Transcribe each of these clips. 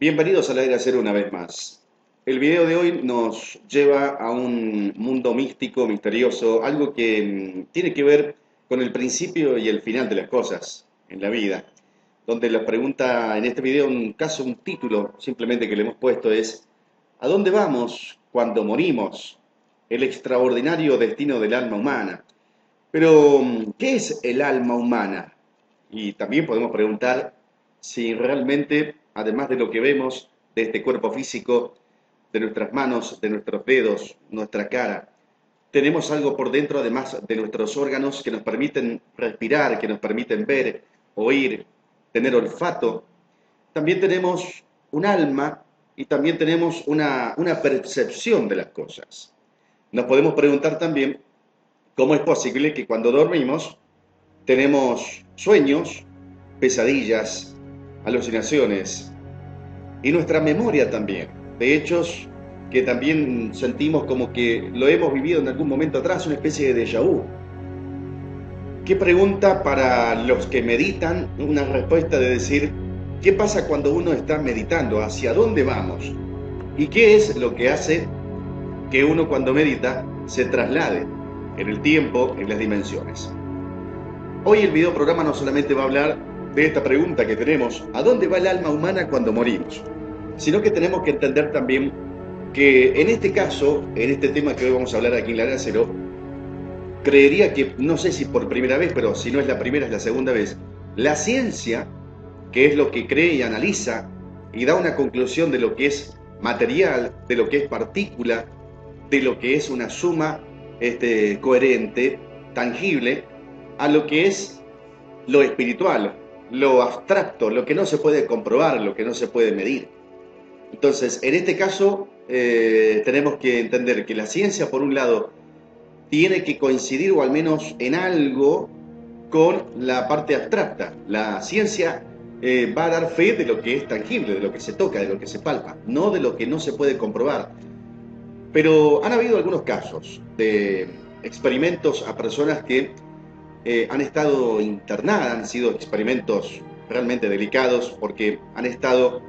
Bienvenidos a la Era Cero una vez más. El video de hoy nos lleva a un mundo místico, misterioso, algo que tiene que ver con el principio y el final de las cosas en la vida. Donde la pregunta en este video, un título simplemente que le hemos puesto es: ¿a dónde vamos cuando morimos? El extraordinario destino del alma humana. Pero, ¿qué es el alma humana? Y también podemos preguntar si realmente, además de lo que vemos, de este cuerpo físico, de nuestras manos, de nuestros dedos, nuestra cara, tenemos algo por dentro, además de nuestros órganos, que nos permiten respirar, que nos permiten ver, oír, tener olfato. También tenemos un alma y también tenemos una percepción de las cosas. Nos podemos preguntar también cómo es posible que cuando dormimos tenemos sueños, pesadillas, alucinaciones y nuestra memoria también, de hechos que también sentimos como que lo hemos vivido en algún momento atrás, una especie de déjà vu. ¿Qué pregunta para los que meditan? Una respuesta de decir, ¿qué pasa cuando uno está meditando? ¿Hacia dónde vamos? ¿Y qué es lo que hace que uno cuando medita se traslade en el tiempo, en las dimensiones? Hoy el video programa no solamente va a hablar de esta pregunta que tenemos, ¿a dónde va el alma humana cuando morimos? Sino que tenemos que entender también que en este caso, en este tema que hoy vamos a hablar aquí en la Era Cero, creería que, no sé si por primera vez, pero si no es la primera, es la segunda vez, la ciencia, que es lo que cree y analiza y da una conclusión de lo que es material, de lo que es partícula, de lo que es una suma coherente, tangible, a lo que es lo espiritual, lo abstracto, lo que no se puede comprobar, lo que no se puede medir. Entonces, en este caso, tenemos que entender que la ciencia, por un lado, tiene que coincidir o al menos en algo con la parte abstracta. La ciencia va a dar fe de lo que es tangible, de lo que se toca, de lo que se palpa, no de lo que no se puede comprobar. Pero han habido algunos casos de experimentos a personas que han estado internadas, han sido experimentos realmente delicados porque han estado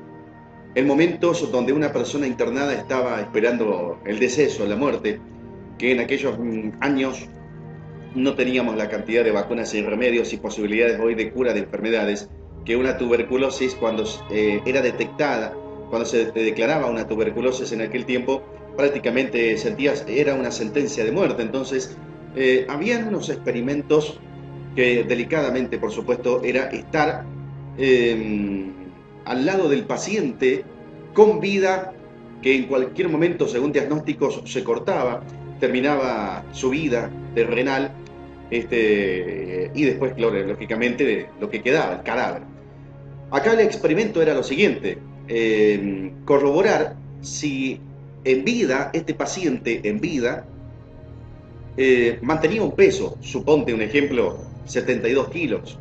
en momentos donde una persona internada estaba esperando el deceso, la muerte, que en aquellos años no teníamos la cantidad de vacunas y remedios y posibilidades hoy de cura de enfermedades, que una tuberculosis cuando era detectada, cuando se declaraba una tuberculosis en aquel tiempo, prácticamente sentías, era una sentencia de muerte. Entonces, habían unos experimentos que delicadamente, por supuesto, era estar al lado del paciente con vida, que en cualquier momento, según diagnósticos, se cortaba, terminaba su vida terrenal, y después, claro, lógicamente, lo que quedaba, el cadáver. Acá el experimento era lo siguiente: corroborar si en vida, este paciente en vida, mantenía un peso, suponte un ejemplo, 72 kilos,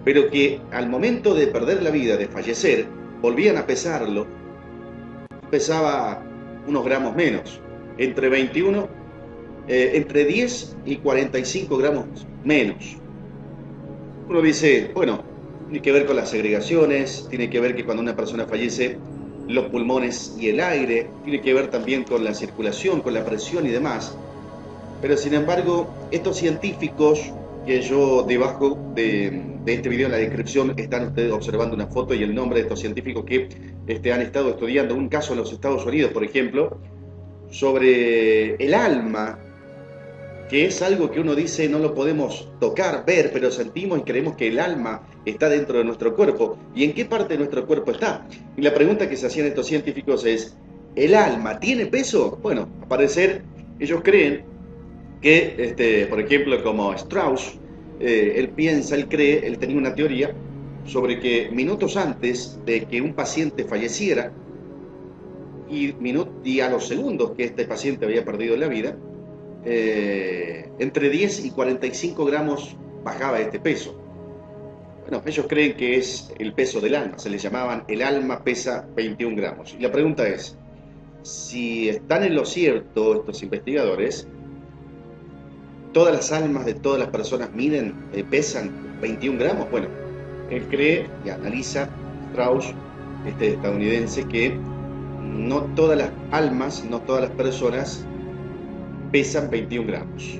pero que al momento de perder la vida, de fallecer, volvían a pesarlo, pesaba unos gramos menos, entre 21, entre 10 y 45 gramos menos. Uno dice, bueno, tiene que ver con las segregaciones, tiene que ver que cuando una persona fallece, los pulmones y el aire, tiene que ver también con la circulación, con la presión y demás. Pero sin embargo, estos científicos, que yo debajo de este video en la descripción están ustedes observando una foto y el nombre de estos científicos que han estado estudiando un caso en los Estados Unidos, por ejemplo, sobre el alma, que es algo que uno dice no lo podemos tocar, ver, pero sentimos y creemos que el alma está dentro de nuestro cuerpo. ¿Y en qué parte de nuestro cuerpo está? Y la pregunta que se hacían estos científicos es, ¿el alma tiene peso? Bueno, al parecer ellos creen que, por ejemplo, como Strauss, él piensa, él cree, él tenía una teoría sobre que minutos antes de que un paciente falleciera y a los segundos que este paciente había perdido la vida, entre 10 y 45 gramos bajaba este peso. Bueno, ellos creen que es el peso del alma, se les llamaban el alma pesa 21 gramos. Y la pregunta es, si están en lo cierto estos investigadores, todas las almas de todas las personas miden, pesan 21 gramos. Bueno, él cree y analiza, Strauss, estadounidense, que no todas las almas, no todas las personas pesan 21 gramos.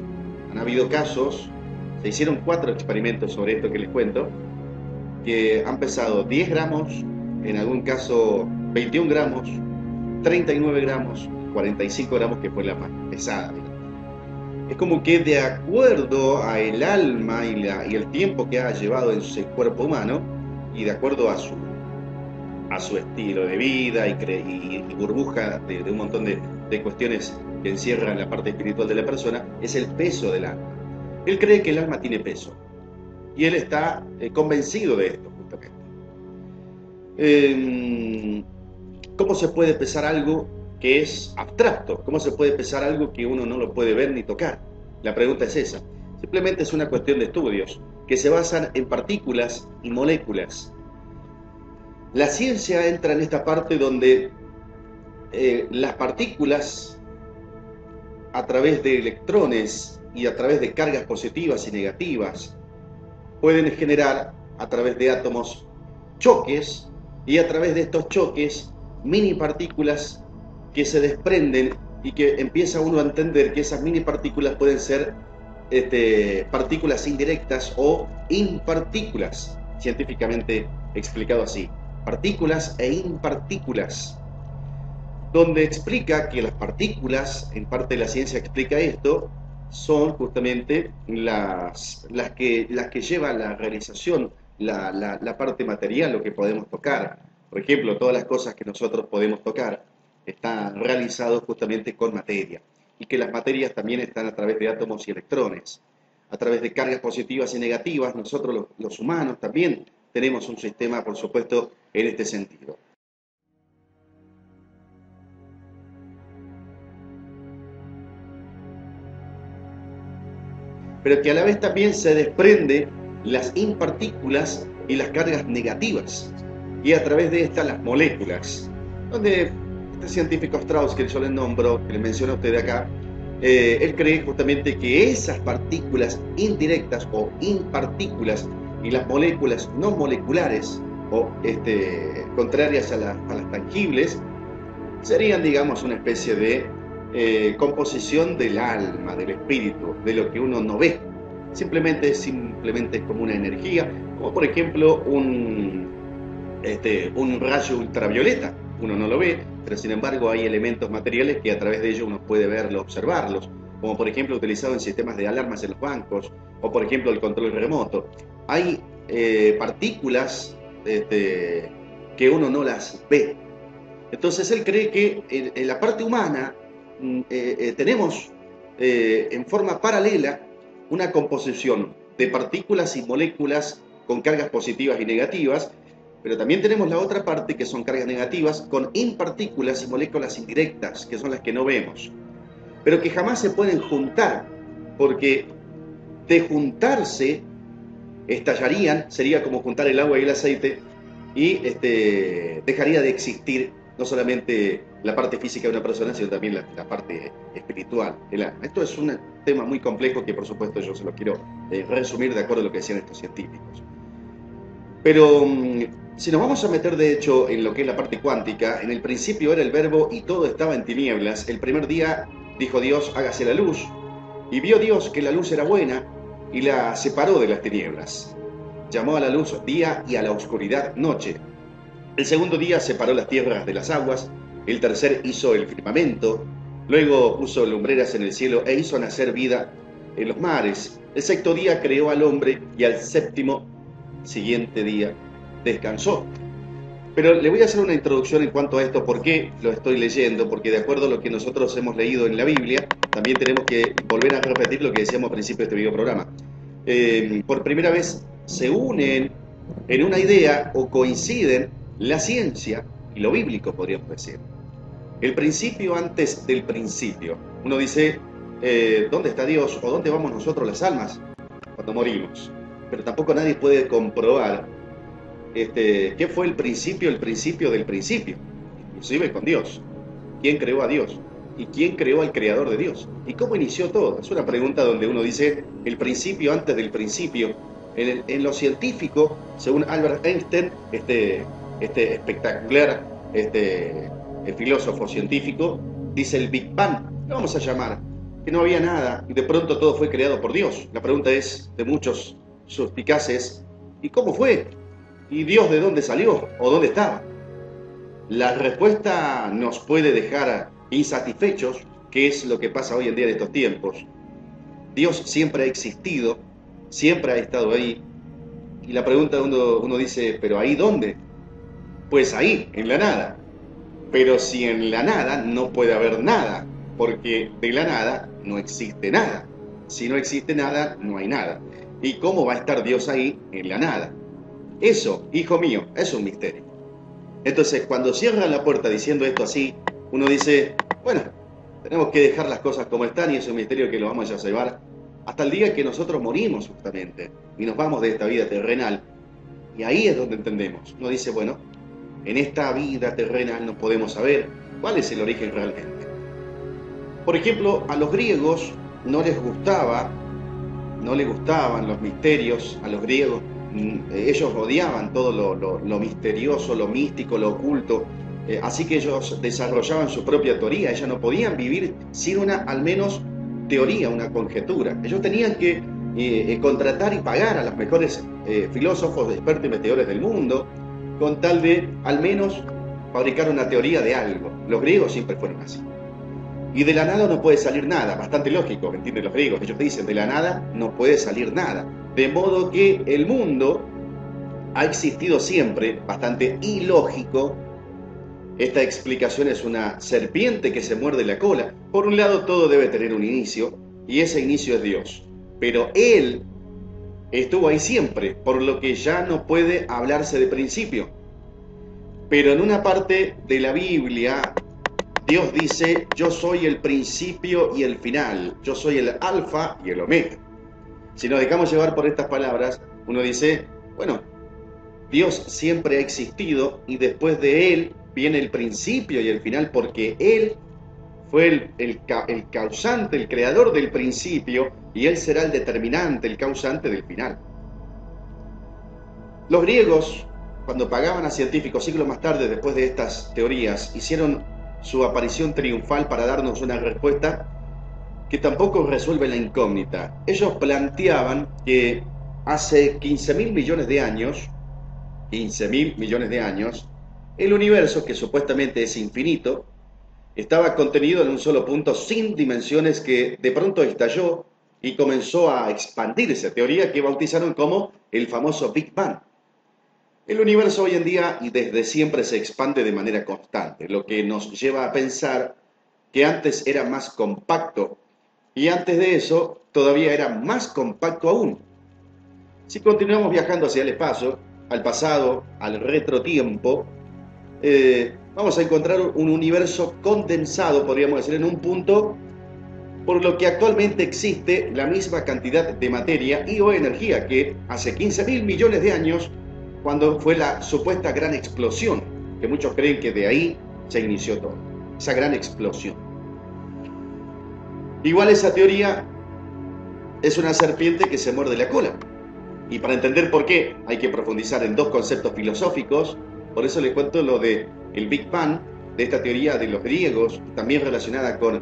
Han habido casos, se hicieron 4 experimentos sobre esto que les cuento, que han pesado 10 gramos, en algún caso 21 gramos, 39 gramos, 45 gramos, que fue la más pesada. Es como que de acuerdo a el alma y el tiempo que ha llevado en su cuerpo humano, y de acuerdo a su estilo de vida y burbuja de un montón de cuestiones que encierran la parte espiritual de la persona, es el peso del alma. Él cree que el alma tiene peso, y él está convencido de esto, justamente. ¿Cómo se puede pesar algo que es abstracto? ¿Cómo se puede pesar algo que uno no lo puede ver ni tocar? La pregunta es esa. Simplemente es una cuestión de estudios que se basan en partículas y moléculas. La ciencia entra en esta parte donde las partículas, a través de electrones y a través de cargas positivas y negativas, pueden generar a través de átomos choques, y a través de estos choques mini partículas que se desprenden, y que empieza uno a entender que esas mini partículas pueden ser partículas indirectas o impartículas, científicamente explicado así, partículas e impartículas, donde explica que las partículas, en parte de la ciencia explica esto, son justamente las que llevan la realización, la parte material, lo que podemos tocar. Por ejemplo, todas las cosas que nosotros podemos tocar están realizadas justamente con materia, y que las materias también están a través de átomos y electrones, a través de cargas positivas y negativas. Nosotros los humanos también tenemos un sistema, por supuesto, en este sentido. Pero que a la vez también se desprende las impartículas y las cargas negativas, y a través de estas las moléculas, donde este científico Strauss, que yo le nombro, que le menciono a usted acá, él cree justamente que esas partículas indirectas o impartículas y las moléculas no moleculares o contrarias a las tangibles serían, digamos, una especie de composición del alma, del espíritu, de lo que uno no ve. Simplemente es como una energía, como por ejemplo un rayo ultravioleta. Uno no lo ve, pero sin embargo hay elementos materiales que a través de ellos uno puede verlos, observarlos, como por ejemplo utilizado en sistemas de alarmas en los bancos, o por ejemplo el control remoto. Hay partículas que uno no las ve. Entonces él cree que en la parte humana tenemos en forma paralela una composición de partículas y moléculas con cargas positivas y negativas, pero también tenemos la otra parte, que son cargas negativas con impartículas y moléculas indirectas, que son las que no vemos, pero que jamás se pueden juntar, porque de juntarse estallarían, sería como juntar el agua y el aceite, y dejaría de existir no solamente la parte física de una persona, sino también la parte espiritual, el alma. Esto es un tema muy complejo que, por supuesto, yo se lo quiero resumir de acuerdo a lo que decían estos científicos. Pero si nos vamos a meter, de hecho, en lo que es la parte cuántica, en el principio era el verbo y todo estaba en tinieblas. El primer día dijo Dios, hágase la luz, y vio Dios que la luz era buena y la separó de las tinieblas. Llamó a la luz día y a la oscuridad noche. El segundo día separó las tierras de las aguas, el tercer hizo el firmamento, luego puso lumbreras en el cielo e hizo nacer vida en los mares. El sexto día creó al hombre y al séptimo siguiente día descansó. Pero le voy a hacer una introducción en cuanto a esto, por qué lo estoy leyendo, porque de acuerdo a lo que nosotros hemos leído en la Biblia, también tenemos que volver a repetir lo que decíamos al principio de este video programa. Por primera vez se unen en una idea o coinciden la ciencia y lo bíblico, podríamos decir. El principio antes del principio. Uno dice, ¿dónde está Dios? ¿O dónde vamos nosotros las almas cuando morimos? Pero tampoco nadie puede comprobar qué fue el principio del principio, inclusive con Dios. ¿Quién creó a Dios? ¿Y quién creó al creador de Dios? ¿Y cómo inició todo? Es una pregunta donde uno dice, el principio antes del principio. En lo científico, según Albert Einstein, este espectacular filósofo científico, dice el Big Bang, lo vamos a llamar, que no había nada y de pronto todo fue creado por Dios. La pregunta es, de muchos suspicaces, ¿y cómo fue? ¿Y Dios de dónde salió? ¿O dónde estaba? La respuesta nos puede dejar insatisfechos, que es lo que pasa hoy en día en estos tiempos. Dios siempre ha existido, siempre ha estado ahí, y la pregunta uno dice, ¿pero ahí dónde? Pues ahí, en la nada. Pero si en la nada no puede haber nada, porque de la nada no existe nada. Si no existe nada, no hay nada. ¿Y cómo va a estar Dios ahí en la nada? Eso, hijo mío, es un misterio. Entonces, cuando cierran la puerta diciendo esto así, uno dice, bueno, tenemos que dejar las cosas como están y es un misterio que lo vamos a llevar hasta el día que nosotros morimos justamente y nos vamos de esta vida terrenal. Y ahí es donde entendemos. Uno dice, bueno, en esta vida terrenal no podemos saber cuál es el origen realmente. Por ejemplo, a los griegos no les gustaban los misterios, a los griegos ellos odiaban todo lo misterioso, lo místico, lo oculto, así que ellos desarrollaban su propia teoría, ellos no podían vivir sin una, al menos, teoría, una conjetura. Ellos tenían que contratar y pagar a los mejores filósofos, expertos y investigadores del mundo, con tal de, al menos, fabricar una teoría de algo. Los griegos siempre fueron así. Y de la nada no puede salir nada, bastante lógico, ¿me entienden los griegos? Ellos te dicen, de la nada no puede salir nada. De modo que el mundo ha existido siempre, bastante ilógico. Esta explicación es una serpiente que se muerde la cola. Por un lado, todo debe tener un inicio, y ese inicio es Dios. Pero Él estuvo ahí siempre, por lo que ya no puede hablarse de principio. Pero en una parte de la Biblia, Dios dice, yo soy el principio y el final, yo soy el alfa y el omega. Si nos dejamos llevar por estas palabras, uno dice, bueno, Dios siempre ha existido y después de Él viene el principio y el final porque Él fue el causante, el creador del principio y Él será el determinante, el causante del final. Los griegos, cuando pagaban a científicos siglos más tarde, después de estas teorías, hicieron su aparición triunfal para darnos una respuesta que tampoco resuelve la incógnita. Ellos planteaban que hace 15.000 millones de años, 15.000 millones de años, el universo, que supuestamente es infinito, estaba contenido en un solo punto sin dimensiones que de pronto estalló y comenzó a expandirse, teoría que bautizaron como el famoso Big Bang. El universo hoy en día y desde siempre se expande de manera constante, lo que nos lleva a pensar que antes era más compacto y antes de eso todavía era más compacto aún. Si continuamos viajando hacia el espacio, al pasado, al retrotiempo, vamos a encontrar un universo condensado, podríamos decir, en un punto, por lo que actualmente existe la misma cantidad de materia y o energía que hace 15.000 millones de años, cuando fue la supuesta gran explosión, que muchos creen que de ahí se inició todo, esa gran explosión. Igual esa teoría es una serpiente que se muerde la cola. Y para entender por qué hay que profundizar en dos conceptos filosóficos, por eso les cuento lo de el Big Bang, de esta teoría de los griegos, también relacionada con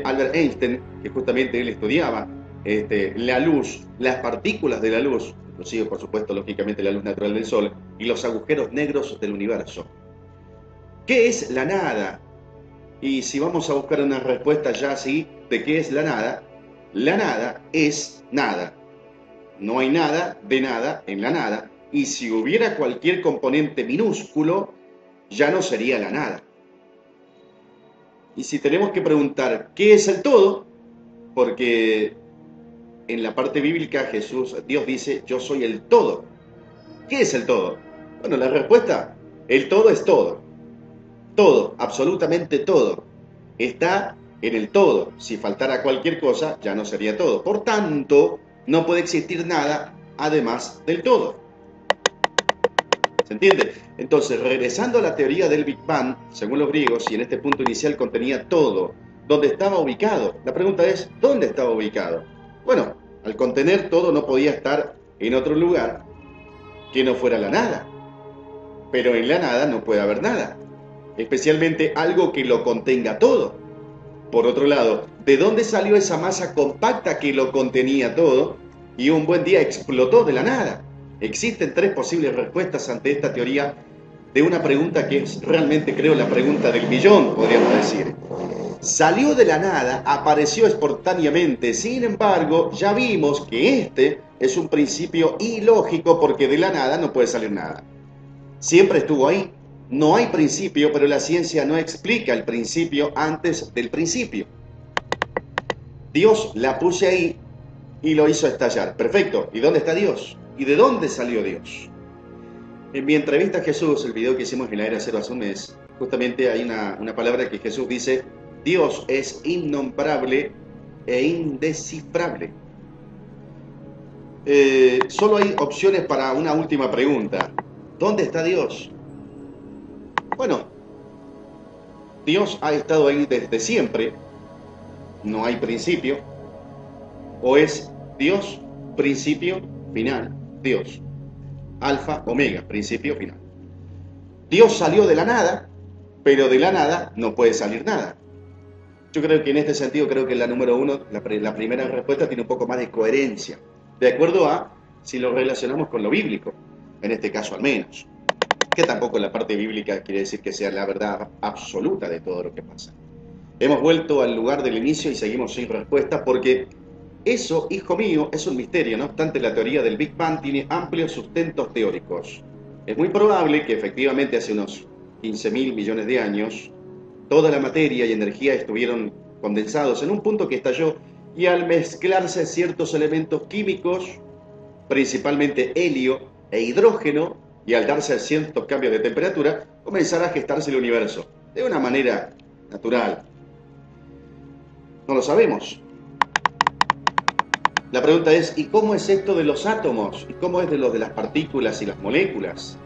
Albert Einstein, que justamente él estudiaba la luz, las partículas de la luz, inclusive por supuesto lógicamente la luz natural del Sol, y los agujeros negros del universo. ¿Qué es la nada? Y si vamos a buscar una respuesta ya así de qué es la nada es nada. No hay nada de nada en la nada, y si hubiera cualquier componente minúsculo, ya no sería la nada. Y si tenemos que preguntar qué es el todo, porque en la parte bíblica Dios dice, yo soy el todo. ¿Qué es el todo? Bueno, la respuesta, el todo es todo. Todo, absolutamente todo, está en el todo. Si faltara cualquier cosa, ya no sería todo. Por tanto, no puede existir nada además del todo. ¿Se entiende? Entonces, regresando a la teoría del Big Bang, según los griegos, y en este punto inicial contenía todo, ¿dónde estaba ubicado? La pregunta es, ¿dónde estaba ubicado? Bueno, al contener todo no podía estar en otro lugar que no fuera la nada. pero en la nada no puede haber nada, especialmente algo que lo contenga todo. Por otro lado, ¿de dónde salió esa masa compacta que lo contenía todo y un buen día explotó de la nada? Existen tres posibles respuestas ante esta teoría de una pregunta que es realmente, creo, la pregunta del millón, podríamos decir. Salió de la nada, apareció espontáneamente, sin embargo, ya vimos que este es un principio ilógico porque de la nada no puede salir nada. Siempre estuvo ahí. No hay principio, pero la ciencia no explica el principio antes del principio. Dios la puso ahí y lo hizo estallar. Perfecto. ¿Y dónde está Dios? ¿Y de dónde salió Dios? En mi entrevista a Jesús, el video que hicimos en la Era Cero hace un mes, justamente hay una palabra que Jesús dice: Dios es innombrable e indescifrable. Solo hay opciones para una última pregunta. ¿Dónde está Dios? Bueno, Dios ha estado ahí desde siempre, no hay principio, o es Dios, principio, final, Dios, alfa, omega, principio, final. Dios salió de la nada, pero de la nada no puede salir nada. Yo creo que en este sentido, creo que la número uno, la primera respuesta tiene un poco más de coherencia, de acuerdo a si lo relacionamos con lo bíblico, en este caso al menos, que tampoco la parte bíblica quiere decir que sea la verdad absoluta de todo lo que pasa. Hemos vuelto al lugar del inicio y seguimos sin respuesta porque eso, hijo mío, es un misterio. No obstante, la teoría del Big Bang tiene amplios sustentos teóricos. Es muy probable que efectivamente hace unos 15.000 millones de años toda la materia y energía estuvieron condensados en un punto que estalló y al mezclarse ciertos elementos químicos, principalmente helio e hidrógeno, y al darse ciertos cambios de temperatura, comenzará a gestarse el universo de una manera natural. No lo sabemos. La pregunta es, ¿y cómo es esto de los átomos? ¿Y cómo es de lo de las partículas y las moléculas?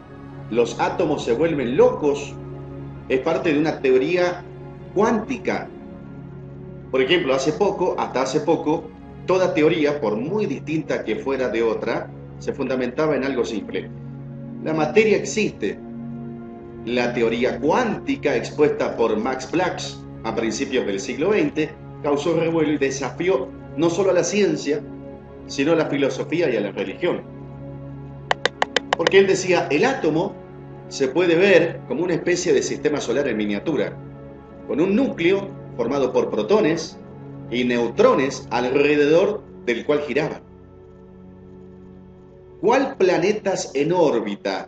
¿Los átomos se vuelven locos? Es parte de una teoría cuántica. Por ejemplo, hasta hace poco, toda teoría, por muy distinta que fuera de otra, se fundamentaba en algo simple. La materia existe. La teoría cuántica expuesta por Max Planck a principios del siglo XX causó revuelo y desafió no solo a la ciencia, sino a la filosofía y a la religión. Porque él decía, el átomo se puede ver como una especie de sistema solar en miniatura, con un núcleo formado por protones y neutrones alrededor del cual giraban. ¿Cuál planetas en órbita?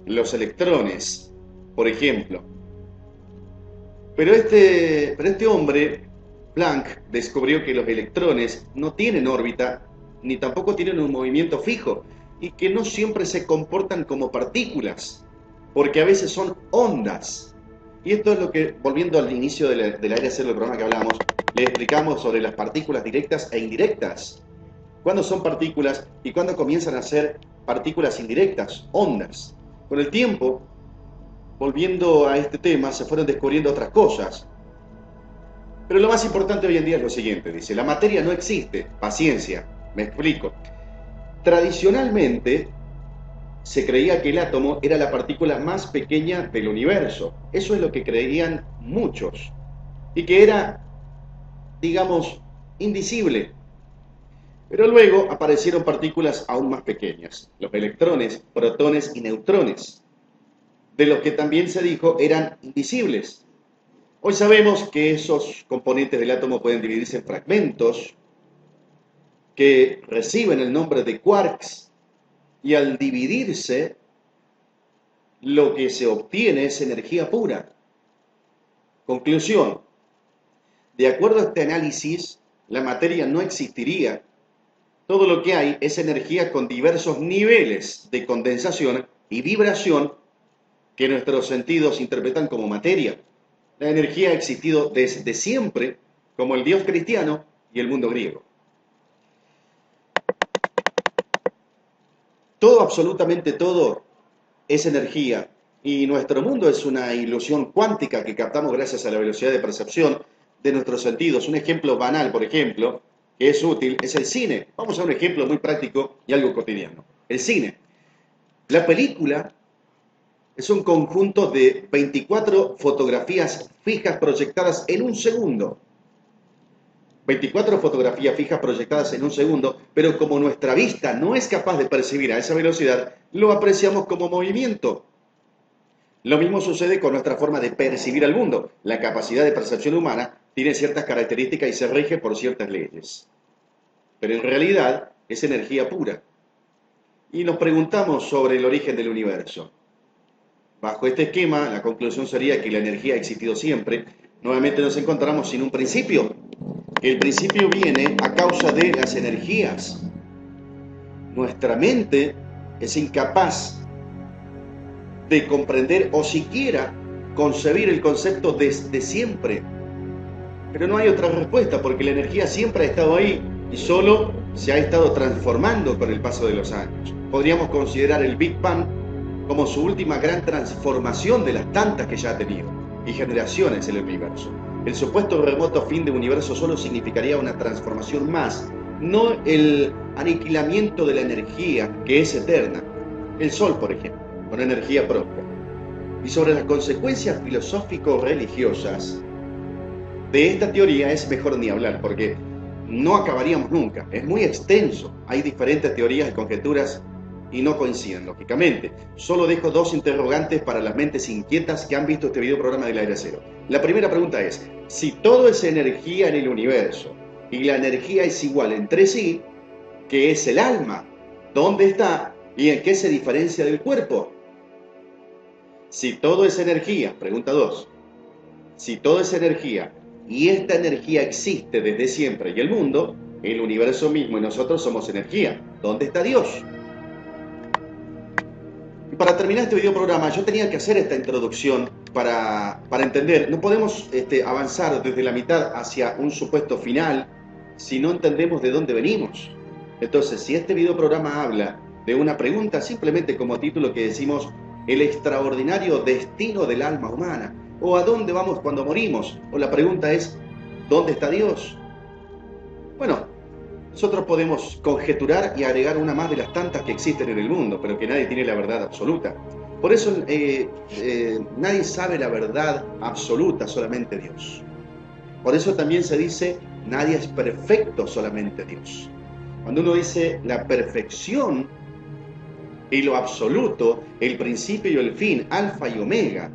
Los electrones, por ejemplo. Pero este hombre, Planck, descubrió que los electrones no tienen órbita, ni tampoco tienen un movimiento fijo, y que no siempre se comportan como partículas, porque a veces son ondas. Y esto es lo que, volviendo al inicio de la era cero del programa que hablábamos, le explicamos sobre las partículas directas e indirectas. ¿Cuándo son partículas y cuándo comienzan a ser partículas indirectas, ondas? Con el tiempo, volviendo a este tema, se fueron descubriendo otras cosas. Pero lo más importante hoy en día es lo siguiente, dice, la materia no existe. Paciencia, me explico. Tradicionalmente, se creía que el átomo era la partícula más pequeña del universo. Eso es lo que creían muchos. Y que era, digamos, invisible. Pero luego aparecieron partículas aún más pequeñas, los electrones, protones y neutrones, de los que también se dijo eran invisibles. Hoy sabemos que esos componentes del átomo pueden dividirse en fragmentos que reciben el nombre de quarks, y al dividirse, lo que se obtiene es energía pura. Conclusión: de acuerdo a este análisis, la materia no existiría. Todo lo que hay es energía con diversos niveles de condensación y vibración que nuestros sentidos interpretan como materia. La energía ha existido desde siempre, como el Dios cristiano y el mundo griego. Todo, absolutamente todo, es energía. Y nuestro mundo es una ilusión cuántica que captamos gracias a la velocidad de percepción de nuestros sentidos. Un ejemplo banal, por ejemplo, que es útil, es el cine. Vamos a un ejemplo muy práctico y algo cotidiano. El cine. La película Es un conjunto de 24 fotografías fijas proyectadas en un segundo. 24 fotografías fijas proyectadas en un segundo, pero como nuestra vista no es capaz de percibir a esa velocidad, lo apreciamos como movimiento. Lo mismo sucede con nuestra forma de percibir al mundo. La capacidad de percepción humana tiene ciertas características y se rige por ciertas leyes. Pero en realidad es energía pura. Y nos preguntamos sobre el origen del universo. Bajo este esquema, la conclusión sería que la energía ha existido siempre. Nuevamente nos encontramos sin un principio. El principio viene a causa de las energías. Nuestra mente es incapaz de comprender o siquiera concebir el concepto desde siempre. Pero no hay otra respuesta, porque la energía siempre ha estado ahí y solo se ha estado transformando con el paso de los años. Podríamos considerar el Big Bang como su última gran transformación de las tantas que ya ha tenido, y generaciones en el universo. El supuesto remoto fin de universo solo significaría una transformación más, no el aniquilamiento de la energía que es eterna. El Sol, por ejemplo, con energía propia. Y sobre las consecuencias filosófico-religiosas de esta teoría es mejor ni hablar, porque no acabaríamos nunca. Es muy extenso. Hay diferentes teorías y conjeturas y no coinciden, lógicamente. Solo dejo dos interrogantes para las mentes inquietas que han visto este video programa del Aire Cero. La primera pregunta es, si todo es energía en el universo y la energía es igual entre sí, ¿qué es el alma? ¿Dónde está? ¿Y en qué se diferencia del cuerpo? Si todo es energía, pregunta 2, si todo es energía y esta energía existe desde siempre y el mundo, el universo mismo y nosotros somos energía, ¿dónde está Dios? Y para terminar este video programa yo tenía que hacer esta introducción para entender, no podemos avanzar desde la mitad hacia un supuesto final si no entendemos de dónde venimos. Entonces, si este video programa habla de una pregunta simplemente como título que decimos el extraordinario destino del alma humana, o a dónde vamos cuando morimos, o la pregunta es ¿dónde está Dios? Bueno, nosotros podemos conjeturar y agregar una más de las tantas que existen en el mundo, pero que nadie tiene la verdad absoluta. Por eso nadie sabe la verdad absoluta, solamente Dios. Por eso también se dice nadie es perfecto, solamente Dios. Cuando uno dice la perfección y lo absoluto, el principio y el fin, alfa y omega,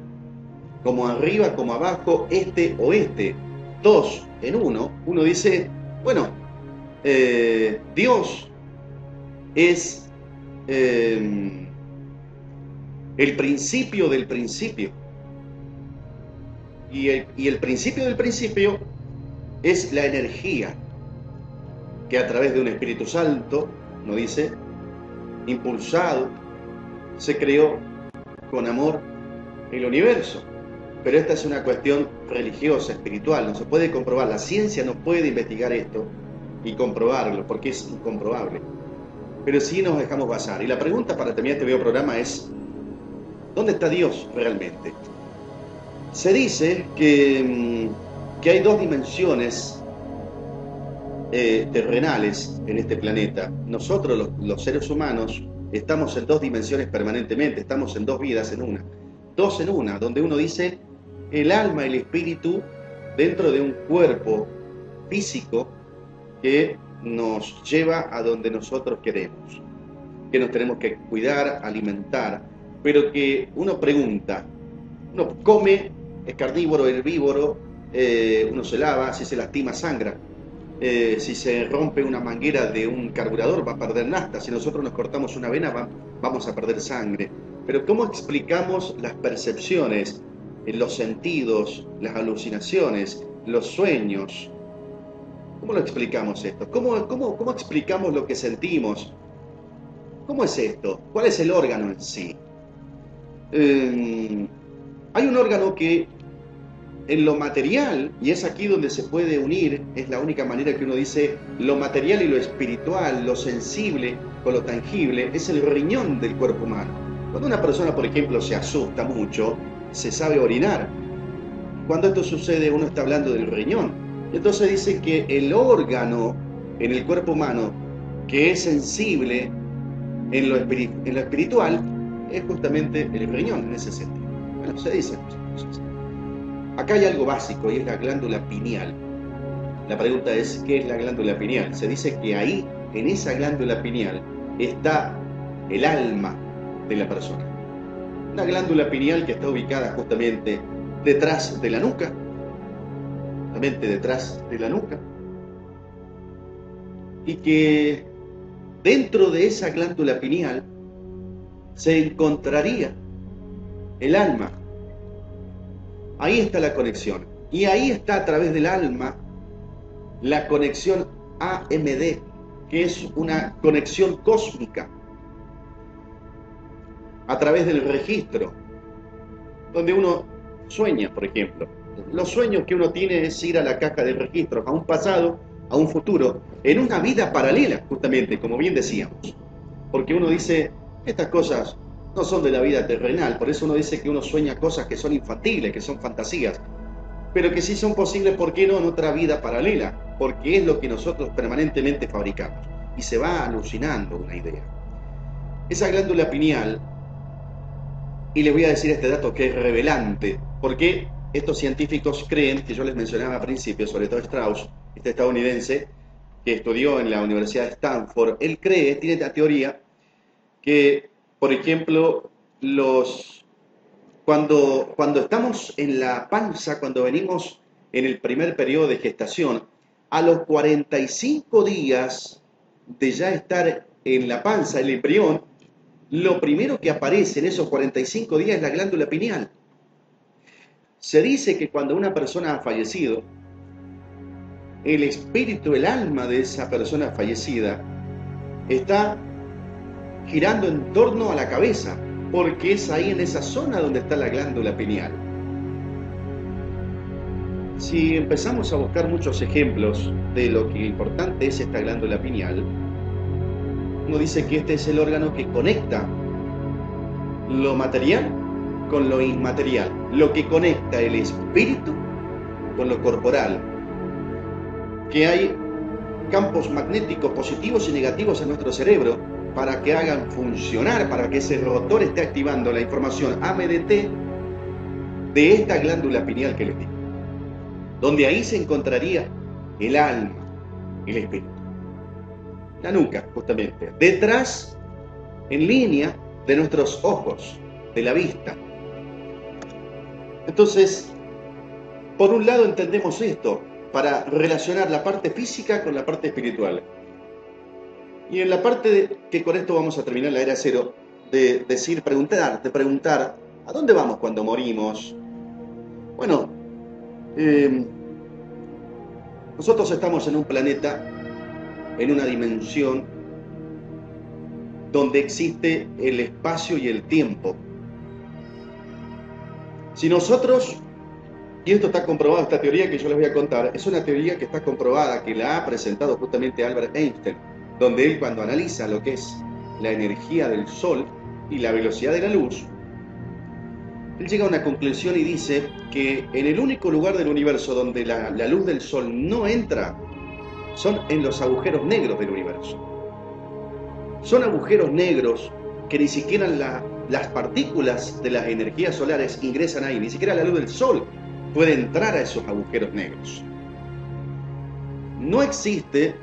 como arriba, como abajo, este, oeste, dos en uno, uno dice, bueno, Dios es el principio del principio. Y el principio del principio es la energía que a través de un Espíritu Santo, nos dice, impulsado, se creó con amor el universo. Pero esta es una cuestión religiosa, espiritual, no se puede comprobar. La ciencia no puede investigar esto y comprobarlo, porque es incomprobable. Pero sí nos dejamos basar. Y la pregunta para terminar este video programa es, ¿dónde está Dios realmente? Se dice que hay dos dimensiones terrenales en este planeta. Nosotros, los seres humanos, estamos en dos dimensiones permanentemente, estamos en dos vidas en una. Dos en una, donde uno dice el alma y el espíritu dentro de un cuerpo físico que nos lleva a donde nosotros queremos, que nos tenemos que cuidar, alimentar, pero que uno pregunta, uno come, es carnívoro, herbívoro, uno se lava, si se lastima sangra, si se rompe una manguera de un carburador va a perder nafta, si nosotros nos cortamos una vena vamos a perder sangre. Pero ¿cómo explicamos las percepciones, los sentidos, las alucinaciones, los sueños? ¿Cómo lo explicamos esto? ¿Cómo explicamos lo que sentimos? ¿Cómo es esto? ¿Cuál es el órgano en sí? Hay un órgano que en lo material, y es aquí donde se puede unir, es la única manera que uno dice lo material y lo espiritual, lo sensible con lo tangible, es el riñón del cuerpo humano. Cuando una persona, por ejemplo, se asusta mucho, se sabe orinar. Cuando esto sucede, uno está hablando del riñón. Entonces dice que el órgano en el cuerpo humano que es sensible en lo espiritual es justamente el riñón en ese sentido. Bueno, se dicen muchas cosas. Acá hay algo básico y es la glándula pineal. La pregunta es, ¿qué es la glándula pineal? Se dice que ahí, en esa glándula pineal, está el alma de la persona. Una glándula pineal que está ubicada justamente detrás de la nuca, justamente detrás de la nuca, y que dentro de esa glándula pineal se encontraría el alma. Ahí está la conexión. Y ahí está a través del alma la conexión AMD, que es una conexión cósmica, a través del registro, donde uno sueña, por ejemplo. Los sueños que uno tiene es ir a la caja de registros, a un pasado, a un futuro, en una vida paralela, justamente, como bien decíamos. Porque uno dice, estas cosas no son de la vida terrenal, por eso uno dice que uno sueña cosas que son infantiles, que son fantasías, pero que sí son posibles, ¿por qué no?, en otra vida paralela, porque es lo que nosotros permanentemente fabricamos, y se va alucinando una idea. Esa glándula pineal, y les voy a decir este dato que es revelante, porque estos científicos creen, que yo les mencionaba al principio, sobre todo Strauss, este estadounidense, que estudió en la Universidad de Stanford, él cree, tiene la teoría, que, por ejemplo, cuando estamos en la panza, cuando venimos en el primer periodo de gestación, a los 45 días de ya estar en la panza, el embrión, lo primero que aparece en esos 45 días es la glándula pineal. Se dice que cuando una persona ha fallecido, el espíritu, el alma de esa persona fallecida, está girando en torno a la cabeza, porque es ahí en esa zona donde está la glándula pineal. Si empezamos a buscar muchos ejemplos de lo que importante es esta glándula pineal, uno dice que este es el órgano que conecta lo material con lo inmaterial, lo que conecta el espíritu con lo corporal, que hay campos magnéticos positivos y negativos en nuestro cerebro para que hagan funcionar, para que ese rotor esté activando la información AMDT de esta glándula pineal que les digo, donde ahí se encontraría el alma, el espíritu. La nuca, justamente, detrás, en línea de nuestros ojos, de la vista. Entonces, por un lado entendemos esto, para relacionar la parte física con la parte espiritual. Y en la parte que con esto vamos a terminar la era cero, de preguntar, ¿a dónde vamos cuando morimos? Bueno, nosotros estamos en un planeta, en una dimensión donde existe el espacio y el tiempo. Si nosotros, y esto está comprobado, esta teoría que yo les voy a contar, es una teoría que está comprobada, que la ha presentado justamente Albert Einstein, donde él, cuando analiza lo que es la energía del Sol y la velocidad de la luz, él llega a una conclusión y dice que en el único lugar del universo donde la luz del Sol no entra son en los agujeros negros del universo. Son agujeros negros que ni siquiera las partículas de las energías solares ingresan ahí, ni siquiera la luz del Sol puede entrar a esos agujeros negros. No existe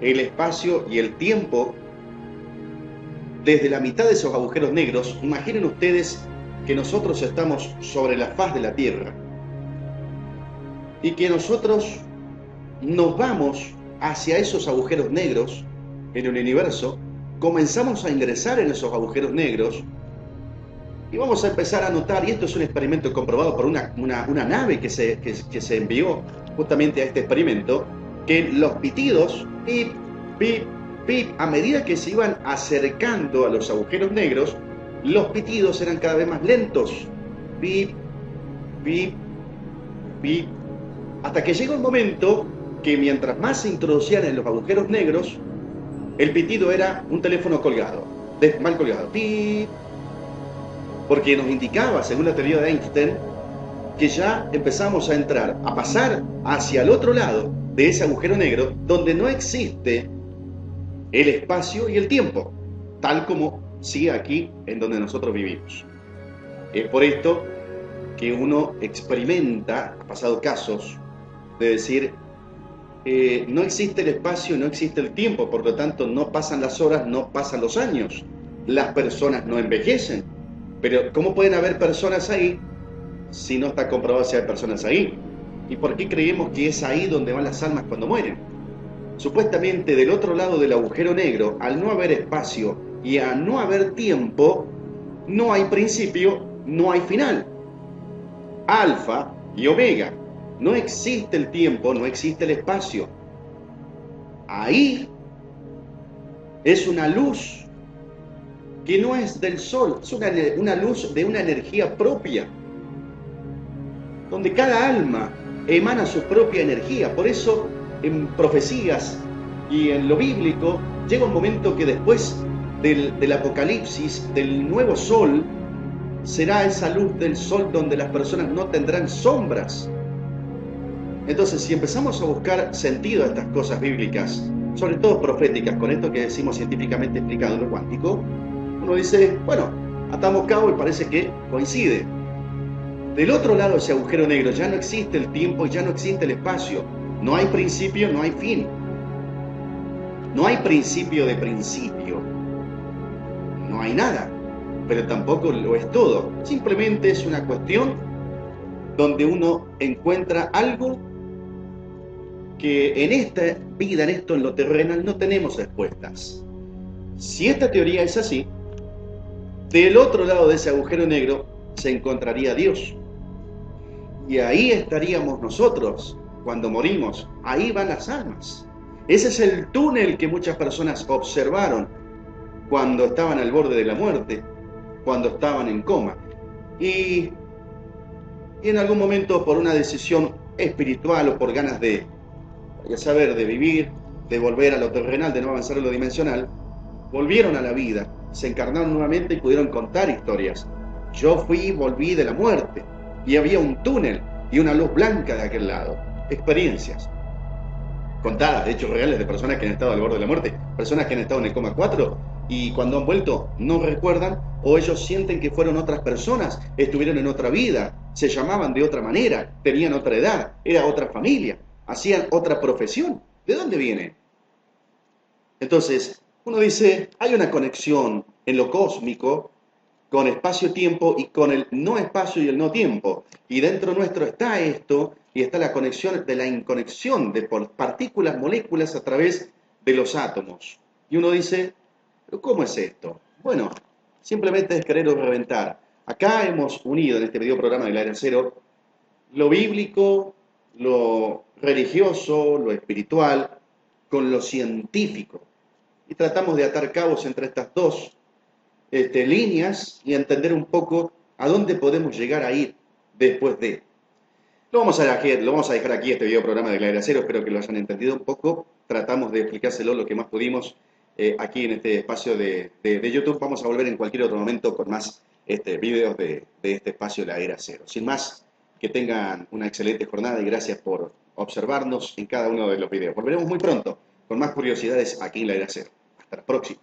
el espacio y el tiempo desde la mitad de esos agujeros negros. Imaginen ustedes que nosotros estamos sobre la faz de la Tierra y que nosotros nos vamos hacia esos agujeros negros en el universo, comenzamos a ingresar en esos agujeros negros y vamos a empezar a notar, y esto es un experimento comprobado por una nave que se envió justamente a este experimento, que los pitidos, pip, pip, pip, a medida que se iban acercando a los agujeros negros, los pitidos eran cada vez más lentos, pip, pip, pip, hasta que llega un momento que mientras más se introducían en los agujeros negros, el pitido era un teléfono colgado, mal colgado, pip, porque nos indicaba, según la teoría de Einstein, que ya empezamos a entrar, a pasar hacia el otro lado de ese agujero negro, donde no existe el espacio y el tiempo, tal como sí aquí en donde nosotros vivimos. Es por esto que uno experimenta, ha pasado casos, de decir, no existe el espacio, no existe el tiempo, por lo tanto no pasan las horas, no pasan los años, las personas no envejecen. Pero ¿cómo pueden haber personas ahí si no está comprobado si hay personas ahí? ¿Y por qué creemos que es ahí donde van las almas cuando mueren? Supuestamente del otro lado del agujero negro, al no haber espacio y a no haber tiempo, no hay principio, no hay final. Alfa y omega. No existe el tiempo, no existe el espacio. Ahí es una luz que no es del sol, es una luz de una energía propia, donde cada alma emana su propia energía. Por eso en profecías y en lo bíblico llega un momento que después del apocalipsis, del nuevo sol, será esa luz del sol donde las personas no tendrán sombras. Entonces, si empezamos a buscar sentido a estas cosas bíblicas, sobre todo proféticas, con esto que decimos científicamente explicado en lo cuántico, uno dice, bueno, atamos cabo y parece que coincide. Del otro lado de ese agujero negro ya no existe el tiempo, ya no existe el espacio. No hay principio, no hay fin. No hay principio de principio. No hay nada, pero tampoco lo es todo. Simplemente es una cuestión donde uno encuentra algo que en esta vida, en lo terrenal, no tenemos respuestas. Si esta teoría es así, del otro lado de ese agujero negro se encontraría Dios. Y ahí estaríamos nosotros cuando morimos. Ahí van las almas. Ese es el túnel que muchas personas observaron cuando estaban al borde de la muerte, cuando estaban en coma. Y en algún momento, por una decisión espiritual o por ganas de saber, de vivir, de volver a lo terrenal, de no avanzar a lo dimensional, volvieron a la vida, se encarnaron nuevamente y pudieron contar historias. Yo fui y volví de la muerte, y había un túnel y una luz blanca de aquel lado. Experiencias contadas, de hechos reales de personas que han estado al borde de la muerte, personas que han estado en el coma 4 y cuando han vuelto no recuerdan, o ellos sienten que fueron otras personas, estuvieron en otra vida, se llamaban de otra manera, tenían otra edad, era otra familia, hacían otra profesión. ¿De dónde viene? Entonces, uno dice, hay una conexión en lo cósmico con espacio-tiempo y con el no espacio y el no tiempo. Y dentro nuestro está esto, y está la conexión de la inconexión de partículas, moléculas a través de los átomos. Y uno dice, ¿pero cómo es esto? Bueno, simplemente es querer reventar. Acá hemos unido en este video programa del Aire Cero lo bíblico, lo religioso, lo espiritual, con lo científico. Y tratamos de atar cabos entre estas dos líneas y entender un poco a dónde podemos llegar a ir después de. Lo vamos a dejar aquí, este video programa de Aire Cero, espero que lo hayan entendido un poco. Tratamos de explicárselo lo que más pudimos aquí en este espacio de YouTube. Vamos a volver en cualquier otro momento con más videos de este espacio de la Era Cero. Sin más, que tengan una excelente jornada y gracias por observarnos en cada uno de los videos. Volveremos muy pronto con más curiosidades aquí en la Era Cero. Hasta la próxima.